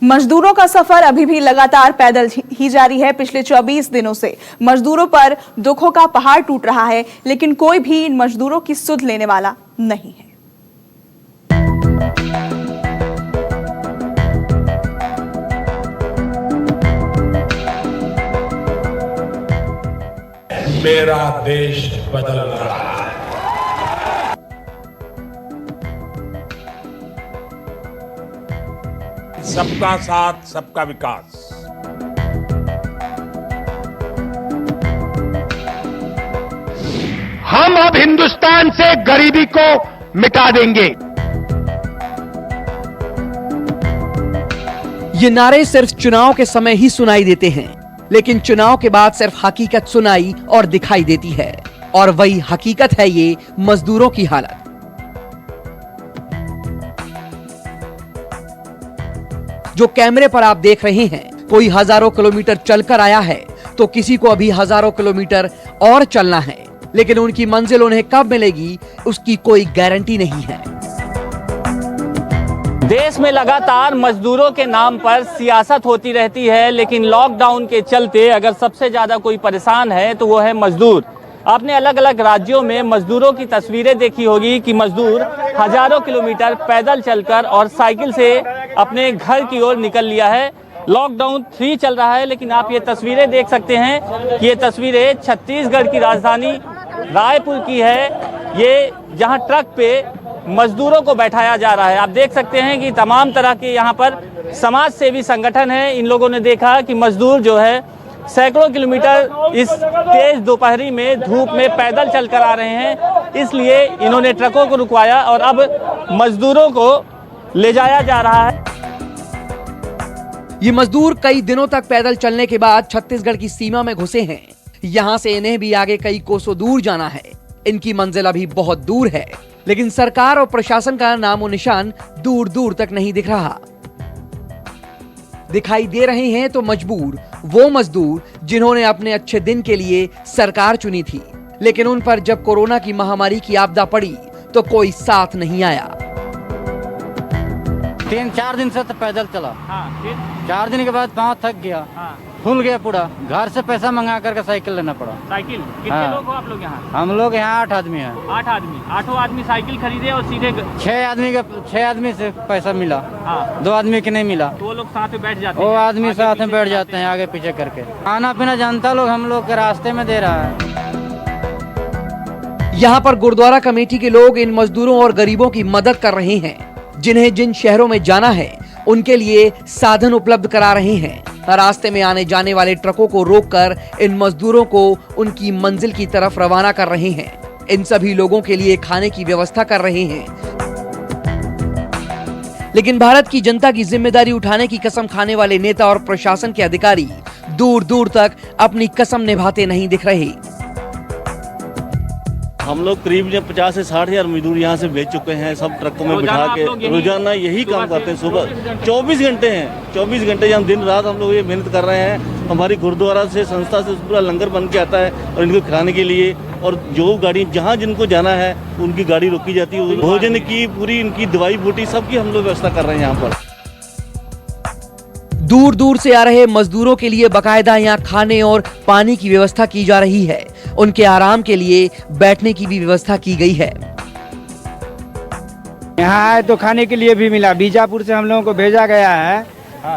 मजदूरों का सफर अभी भी लगातार पैदल ही जारी है। पिछले 24 दिनों से मजदूरों पर दुखों का पहाड़ टूट रहा है, लेकिन कोई भी इन मजदूरों की सुध लेने वाला नहीं है। मेरा देश बदल रहा है। सबका साथ, सबका विकास। हम अब हिंदुस्तान से गरीबी को मिटा देंगे। ये नारे सिर्फ चुनाव के समय ही सुनाई देते हैं, लेकिन चुनाव के बाद सिर्फ हकीकत सुनाई और दिखाई देती है। और वही हकीकत है ये मजदूरों की हालत। जो कैमरे पर आप देख रहे हैं, कोई हजारों किलोमीटर चलकर आया है तो किसी को अभी हजारों किलोमीटर और चलना है, लेकिन उनकी मंजिल उन्हें कब मिलेगी उसकी कोई गारंटी नहीं है। देश में लगातार मजदूरों के नाम पर सियासत होती रहती है, लेकिन लॉकडाउन के चलते अगर सबसे ज्यादा कोई परेशान है तो वो है मजदूर। आपने अलग अलग राज्यों में मजदूरों की तस्वीरें देखी होगी कि मजदूर हजारों किलोमीटर पैदल चलकर और साइकिल से अपने घर की ओर निकल लिया है। लॉकडाउन 3 चल रहा है, लेकिन आप ये तस्वीरें देख सकते हैं कि ये तस्वीरें छत्तीसगढ़ की राजधानी रायपुर की है। ये जहां ट्रक पे मजदूरों को बैठाया जा रहा है, आप देख सकते हैं कि तमाम तरह के यहाँ पर समाज सेवी संगठन हैं। इन लोगों ने देखा कि मजदूर जो है सैकड़ों किलोमीटर इस तेज दोपहरी में धूप में पैदल चलकर आ रहे हैं, इसलिए इन्होंने ट्रकों को रुकवाया और अब मजदूरों को ले जाया जा रहा है। ये मजदूर कई दिनों तक पैदल चलने के बाद छत्तीसगढ़ की सीमा में घुसे हैं। यहाँ से इन्हें भी आगे कई कोसों दूर जाना है। इनकी मंजिल अभी बहुत दूर है, लेकिन सरकार और प्रशासन का नामो निशान दूर दूर तक नहीं दिख रहा। दिखाई दे रहे हैं तो मजबूर वो मजदूर जिन्होंने अपने अच्छे दिन के लिए सरकार चुनी थी, लेकिन उन पर जब कोरोना की महामारी की आपदा पड़ी तो कोई साथ नहीं आया। 3-4 दिन से तो पैदल चला। फिर 4 दिन के बाद पाँव थक गया, फूल गया पूरा। घर से पैसा मंगा करके साइकिल लेना पड़ा। साइकिल कितने लोग हो आप लोग यहाँ? हम लोग यहाँ 8 आदमी हैं। 8 आदमी, 8 आदमी साइकिल खरीदे और सीधे 6 आदमी से पैसा मिला। 2 आदमी के नहीं मिला। तो वो लोग साथ में बैठ जाते हैं। वो आदमी साथ में बैठ जाते हैं, आगे पीछे करके। खाना पीना जनता लोग हम लोग के रास्ते में दे रहा है। यहाँ पर गुरुद्वारा कमेटी के लोग इन मजदूरों और गरीबों की मदद कर रहे हैं। जिन्हें जिन शहरों में जाना है उनके लिए साधन उपलब्ध करा रहे हैं। रास्ते में आने जाने वाले ट्रकों को रोककर इन मजदूरों को उनकी मंजिल की तरफ रवाना कर रहे हैं। इन सभी लोगों के लिए खाने की व्यवस्था कर रहे हैं। लेकिन भारत की जनता की जिम्मेदारी उठाने की कसम खाने वाले नेता और प्रशासन के अधिकारी दूर दूर तक अपनी कसम निभाते नहीं दिख रहे। हम लोग करीब 50 से 60 हजार मजदूर यहाँ से भेज चुके हैं, सब ट्रकों में बिठा के। रोजाना यही काम करते हैं। सुबह 24 घंटे हैं, 24 घंटे हम दिन रात हम लोग ये मेहनत कर रहे हैं। हमारी गुरुद्वारा से संस्था से पूरा लंगर बन के आता है और इनको खाने के लिए, और जो गाड़ी जहाँ जिनको जाना है उनकी गाड़ी रोकी जाती है। भोजन की पूरी, इनकी दवाई बूटी सबकी हम लोग व्यवस्था कर रहे हैं यहाँ पर। दूर दूर से आ रहे मजदूरों के लिए बकायदा यहाँ खाने और पानी की व्यवस्था की जा रही है। उनके आराम के लिए बैठने की भी व्यवस्था की गई है। यहाँ आए तो खाने के लिए भी मिला। बीजापुर से हम लोगों को भेजा गया है,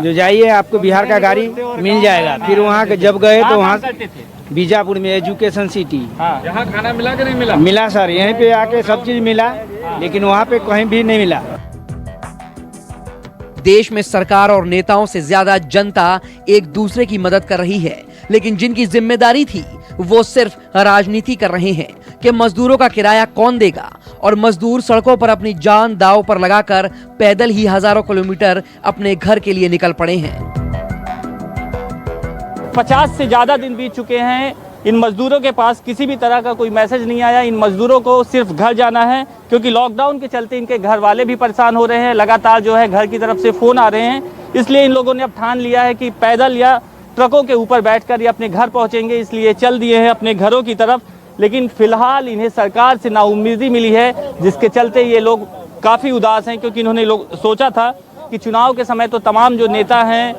जो जाइए आपको बिहार का गाड़ी मिल जाएगा। फिर वहाँ के जब गए तो वहाँ बीजापुर में एजुकेशन सिटी, यहाँ खाना मिला कि नहीं मिला? मिला सर, यहीं पे आके सब चीज मिला, लेकिन वहाँ पे कहीं भी नहीं मिला। देश में सरकार और नेताओं से ज्यादा जनता एक दूसरे की मदद कर रही है, लेकिन जिनकी जिम्मेदारी थी वो सिर्फ राजनीति कर रहे हैं कि मजदूरों का किराया कौन देगा। और मजदूर सड़कों पर अपनी जान दांव पर लगाकर पैदल ही हजारों किलोमीटर अपने घर के लिए निकल पड़े हैं। 50 से ज्यादा दिन बीत चुके हैं। इन मजदूरों के पास किसी भी तरह का कोई मैसेज नहीं आया। इन मजदूरों को सिर्फ घर जाना है, क्योंकि लॉकडाउन के चलते इनके घर वाले भी परेशान हो रहे हैं। लगातार जो है घर की तरफ से फोन आ रहे हैं, इसलिए इन लोगों ने अब ठान लिया है कि पैदल या ट्रकों के ऊपर बैठकर ये अपने घर पहुंचेंगे, इसलिए चल दिए हैं अपने घरों की तरफ। लेकिन फिलहाल इन्हें सरकार से नाउम्मीदी मिली है, जिसके चलते ये लोग काफ़ी उदास हैं, क्योंकि इन्होंने सोचा था कि चुनाव के समय तो तमाम जो नेता हैं,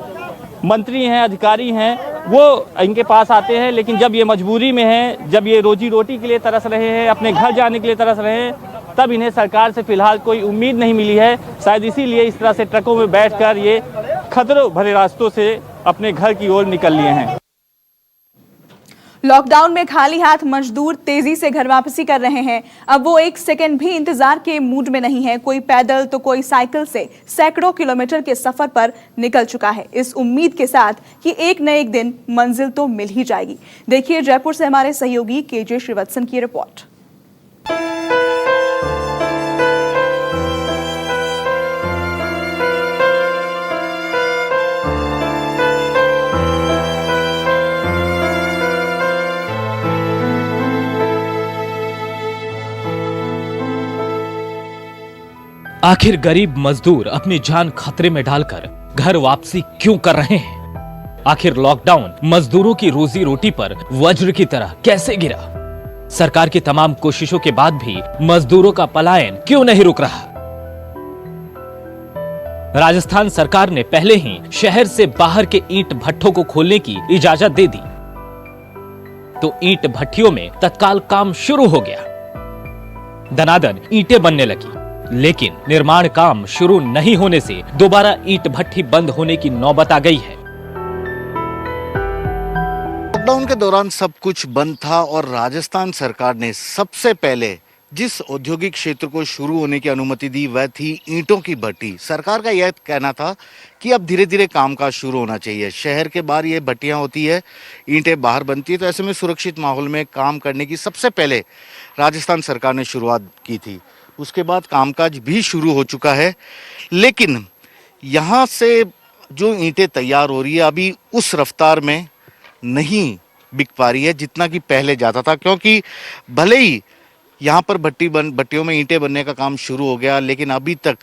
मंत्री हैं, अधिकारी हैं, वो इनके पास आते हैं, लेकिन जब ये मजबूरी में हैं, जब ये रोजी रोटी के लिए तरस रहे हैं, अपने घर जाने के लिए तरस रहे हैं, तब इन्हें सरकार से फिलहाल कोई उम्मीद नहीं मिली है। शायद इसीलिए इस तरह से ट्रकों में बैठकर ये खतरों भरे रास्तों से अपने घर की ओर निकल लिए हैं। लॉकडाउन में खाली हाथ मजदूर तेजी से घर वापसी कर रहे हैं। अब वो एक सेकंड भी इंतजार के मूड में नहीं है। कोई पैदल तो कोई साइकिल से सैकड़ों किलोमीटर के सफर पर निकल चुका है, इस उम्मीद के साथ कि एक न एक दिन मंजिल तो मिल ही जाएगी। देखिए जयपुर से हमारे सहयोगी केजे श्रीवत्सन की रिपोर्ट। आखिर गरीब मजदूर अपनी जान खतरे में डालकर घर वापसी क्यों कर रहे हैं? आखिर लॉकडाउन मजदूरों की रोजी रोटी पर वज्र की तरह कैसे गिरा? सरकार की तमाम कोशिशों के बाद भी मजदूरों का पलायन क्यों नहीं रुक रहा? राजस्थान सरकार ने पहले ही शहर से बाहर के ईंट भट्ठों को खोलने की इजाजत दे दी, तो ईंट भट्टियों में तत्काल काम शुरू हो गया। दनादन ईंटें बनने लगी, लेकिन निर्माण काम शुरू नहीं होने से दोबारा ईंट भट्टी बंद होने की नौबत आ गई है। लॉकडाउन के दौरान सब कुछ बंद था और राजस्थान सरकार ने सबसे पहले जिस औद्योगिक क्षेत्र को शुरू होने की अनुमति दी वह थी ईंटों की भट्टी। सरकार का यह कहना था कि अब धीरे धीरे कामकाज शुरू होना चाहिए। शहर के बाहर ये भट्टियां होती है, ईंटें बाहर बनती है, तो ऐसे में सुरक्षित माहौल में काम करने की सबसे पहले राजस्थान सरकार ने शुरुआत की थी। उसके बाद कामकाज भी शुरू हो चुका है, लेकिन यहाँ से जो ईंटें तैयार हो रही है अभी उस रफ्तार में नहीं बिक पा रही है जितना कि पहले जाता था, क्योंकि भले ही यहाँ पर भट्टियों में ईंटें बनने का काम शुरू हो गया, लेकिन अभी तक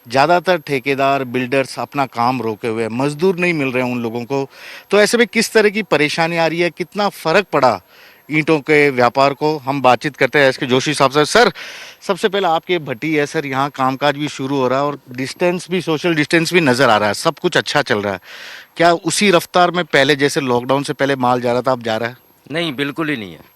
ज़्यादातर ठेकेदार बिल्डर्स अपना काम रोके हुए हैं, मजदूर नहीं मिल रहे हैं उन लोगों को। तो ऐसे में किस तरह की परेशानी आ रही है, कितना फ़र्क पड़ा ईंटों के व्यापार को, हम बातचीत करते हैं इसके जोशी साहब से। सर, सबसे पहले आपकी भट्टी है सर, यहाँ कामकाज भी शुरू हो रहा है और डिस्टेंस भी, सोशल डिस्टेंस भी नज़र आ रहा है, सब कुछ अच्छा चल रहा है। क्या उसी रफ्तार में पहले जैसे लॉकडाउन से पहले माल जा रहा था अब जा रहा है? नहीं, बिल्कुल ही नहीं है,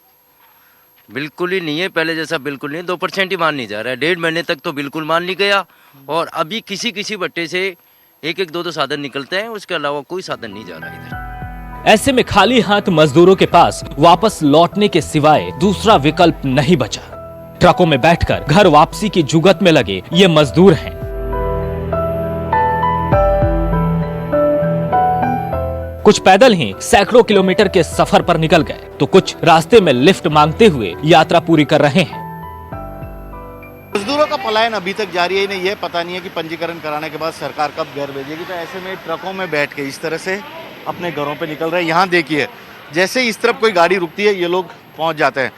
बिल्कुल ही नहीं है। पहले जैसा बिल्कुल नहीं, 2% ही माल नहीं जा रहा है। 1.5 महीने तक तो बिल्कुल माल नहीं गया और अभी किसी भट्टे से एक 2 साधन निकलते हैं, उसके अलावा कोई साधन नहीं जा रहा इधर। ऐसे में खाली हाथ मजदूरों के पास वापस लौटने के सिवाय दूसरा विकल्प नहीं बचा। ट्रकों में बैठकर घर वापसी की जुगत में लगे ये मजदूर हैं। कुछ पैदल ही सैकड़ों किलोमीटर के सफर पर निकल गए, तो कुछ रास्ते में लिफ्ट मांगते हुए यात्रा पूरी कर रहे हैं। मजदूरों का पलायन अभी तक जारी है, इन्हें यह पता नहीं है कि पंजीकरण कराने के बाद सरकार कब घर भेजेगी। तो ऐसे में ट्रकों में बैठ के इस तरह से अपने घरों पे निकल रहे हैं। यहाँ देखिए, जैसे इस तरफ कोई गाड़ी रुकती है ये लोग पहुंच जाते हैं।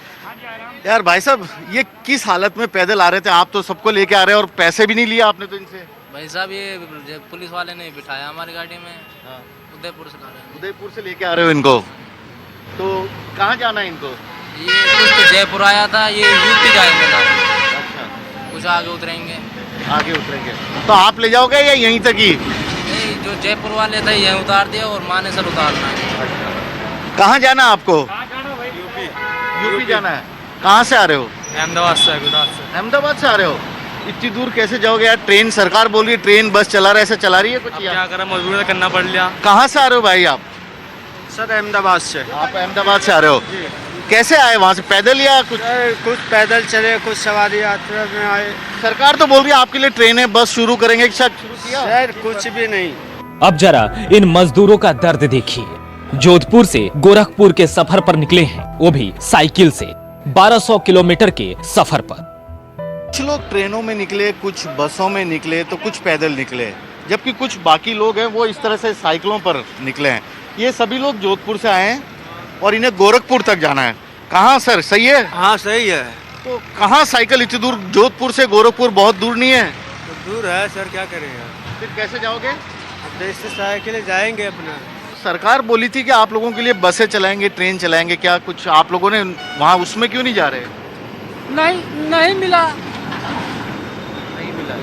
यार भाई साहब, ये किस हालत में पैदल आ रहे थे? आप तो सबको लेके आ रहे हैं और पैसे भी नहीं लिए आपने तो इनसे। भाई साहब, ये पुलिस वाले ने बिठाया हमारी गाड़ी में। उदयपुर से ला रहे हैं। उदयपुर से लेके आ रहे हो इनको, तो कहाँ जाना है इनको? ये कुछ जयपुर आया था, ये यूपी जाएंगे। अच्छा, कुछ आगे उतरेंगे। आगे उतरेंगे तो आप ले जाओगे या यहीं तक ही? जो जयपुर वाले थे यहीं उतार दिया और मानेसर उतारना है। कहाँ जाना आपको? यूपी जाना है। कहाँ से आ रहे हो? अहमदाबाद से। अहमदाबाद से आ रहे हो? इतनी दूर कैसे जाओगे यार? ट्रेन, सरकार बोल रही है ट्रेन बस चला रहा है, ऐसा चला रही है कुछ? क्या करें, मजबूरी करना पड़ लिया। कहाँ से आ रहे हो भाई आप? सर अहमदाबाद से। आप अहमदाबाद से आ रहे हो? कैसे आए वहाँ से, पैदल या कुछ? कुछ पैदल चले, कुछ सवारी यात्रा में आए। सरकार तो बोल रही है आपके लिए ट्रेनें बस शुरू करेंगे, शायद शुरू किया? सर कुछ भी नहीं। अब जरा इन मजदूरों का दर्द देखिए। जोधपुर से गोरखपुर के सफर पर निकले हैं, वो भी साइकिल से 1200 किलोमीटर के सफर पर। कुछ लोग ट्रेनों में निकले, कुछ बसों में निकले, तो कुछ पैदल निकले, जबकि कुछ बाकी लोग हैं वो इस तरह से साइकिलों पर निकले हैं। ये सभी लोग जोधपुर से आए हैं और इन्हें गोरखपुर तक जाना है। कहाँ सर, सही है? हाँ सही है। तो कहाँ साइकिल इतनी दूर? जोधपुर से गोरखपुर बहुत दूर नहीं है? तो दूर है सर, क्या करेगा? फिर कैसे जाओगे? देश से साइकिल जाएंगे अपना। सरकार बोली थी कि आप लोगों के लिए बसें चलाएंगे, ट्रेन चलाएंगे, क्या कुछ आप लोगों ने वहाँ उसमें क्यों नहीं जा रहे? नहीं मिला। नहीं मिला।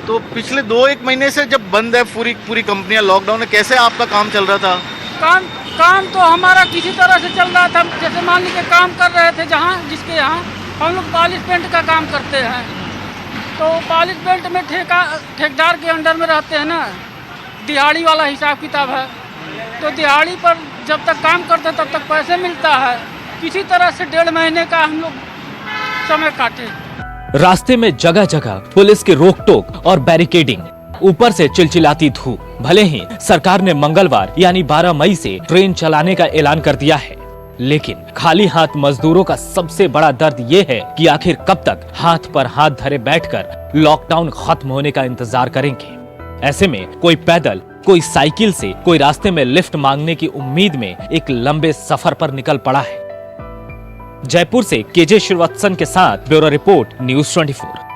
तो पिछले 2-1 महीने से जब बंद है पूरी कंपनियां, लॉकडाउन है, कैसे आपका काम चल रहा था? काम तो हमारा किसी तरह से चल रहा था। जैसे मान लीजिए काम कर रहे थे जिसके यहाँ हम लोग पॉलिश पेंट का काम करते हैं, तो पॉलिश पेंट में ठेकेदार के अंडर में रहते हैं ना, दिहाड़ी वाला हिसाब किताब है। तो दिहाड़ी पर जब तक काम करते तब तक पैसे मिलता है। किसी तरह से 1.5 महीने का हम लोग समय काटे। रास्ते में जगह जगह पुलिस की रोक टोक और बैरिकेडिंग, ऊपर से चिलचिलाती धूप। भले ही सरकार ने मंगलवार यानी 12 मई से ट्रेन चलाने का ऐलान कर दिया है, लेकिन खाली हाथ मजदूरों का सबसे बड़ा दर्द ये है कि आखिर कब तक हाथ पर हाथ धरे बैठकर लॉकडाउन खत्म होने का इंतजार करेंगे। ऐसे में कोई पैदल, कोई साइकिल से, कोई रास्ते में लिफ्ट मांगने की उम्मीद में एक लंबे सफर पर निकल पड़ा है। जयपुर से केजे श्रीवत्सन के साथ ब्यूरो रिपोर्ट, न्यूज़ 24।